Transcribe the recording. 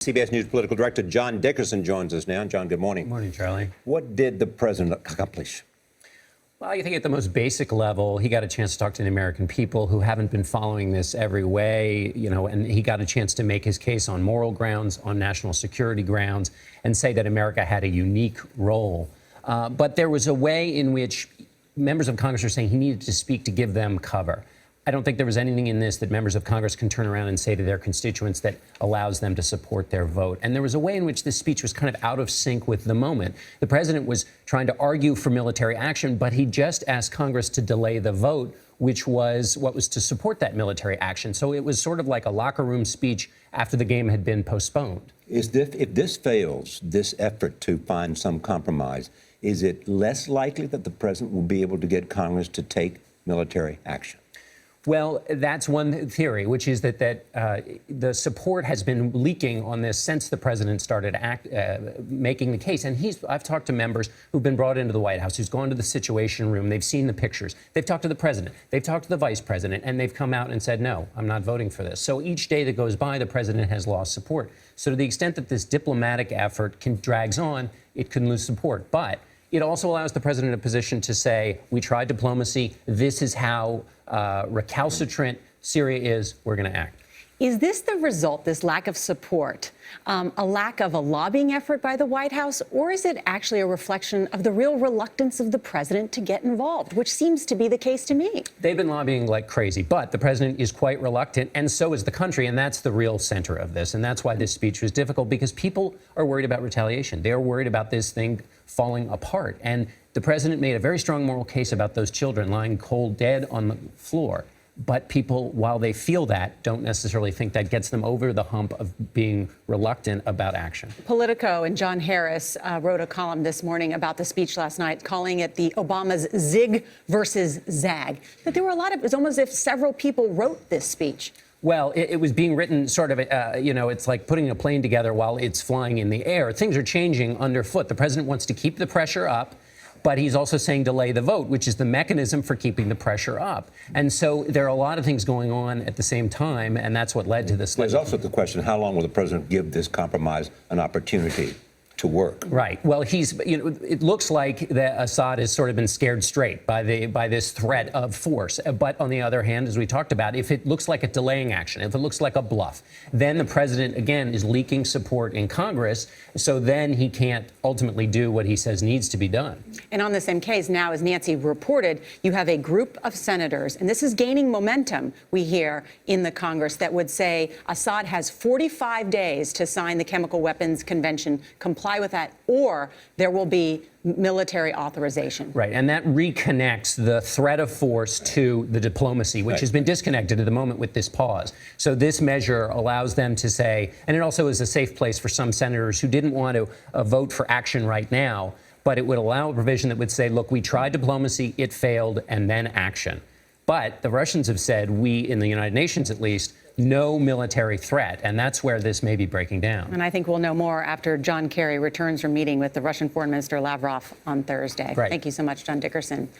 CBS News political director John Dickerson joins us now. John, good morning. Good morning, Charlie. What did the president accomplish? Well, I think at the most basic level, he got a chance to talk to the American people who haven't been following this every way, and he got a chance to make his case on moral grounds, on national security grounds, and say that America had a unique role. But there was a way in which members of Congress are saying he needed to speak to give them cover. I don't think there was anything in this that members of Congress can turn around and say to their constituents that allows them to support their vote. And there was a way in which this speech was kind of out of sync with the moment. The president was trying to argue for military action, but he just asked Congress to delay the vote, which was what was to support that military action. So it was sort of like a locker room speech after the game had been postponed. If this fails, this effort to find some compromise, is it less likely that the president will be able to get Congress to take military action? Well, that's one theory, which is that the support has been leaking on this since the president started making the case. And I've talked to members who've been brought into the White House, who's gone to the Situation Room. They've seen the pictures. They've talked to the president. They've talked to the vice president. And they've come out and said, no, I'm not voting for this. So each day that goes by, the president has lost support. So to the extent that this diplomatic effort drags on, it can lose support. But it also allows the president a position to say, we tried diplomacy. This is how recalcitrant Syria is. We're going to act. Is this the result, this lack of support, a lack of a lobbying effort by the White House, or is it actually a reflection of the real reluctance of the president to get involved, which seems to be the case to me? They've been lobbying like crazy, but the president is quite reluctant, and so is the country, and that's the real center of this. And that's why this speech was difficult, because people are worried about retaliation. They're worried about this thing falling apart. And the president made a very strong moral case about those children lying cold dead on the floor. But people, while they feel that, don't necessarily think that gets them over the hump of being reluctant about action. Politico and John Harris wrote a column this morning about the speech last night, calling it the Obama's zig versus zag. But there were it's almost as if several people wrote this speech. Well, it was being written sort of, it's like putting a plane together while it's flying in the air. Things are changing underfoot. The president wants to keep the pressure up, but he's also saying delay the vote, which is the mechanism for keeping the pressure up. And so there are a lot of things going on at the same time, and that's what led to this. There's also the question, how long will the president give this compromise an opportunity to work? Right. Well, it looks like that Assad has sort of been scared straight by this threat of force. But on the other hand, as we talked about, if it looks like a delaying action, if it looks like a bluff, then the president, again, is leaking support in Congress. So then he can't ultimately do what he says needs to be done. And on the same case, now, as Nancy reported, you have a group of senators, and this is gaining momentum, we hear, in the Congress, that would say Assad has 45 days to sign the Chemical Weapons Convention, comply with that, or there will be military authorization. Right, and that reconnects the threat of force to the diplomacy, which has been disconnected at the moment with this pause. So this measure allows them to say, and it also is a safe place for some senators who didn't want to vote for action right now, but it would allow a provision that would say, look, we tried diplomacy, it failed, and then action. But the Russians have said, we, in the United Nations at least, no military threat, and that's where this may be breaking down. And I think we'll know more after John Kerry returns from meeting with the Russian Foreign Minister Lavrov on Thursday. Right. Thank you so much, John Dickerson.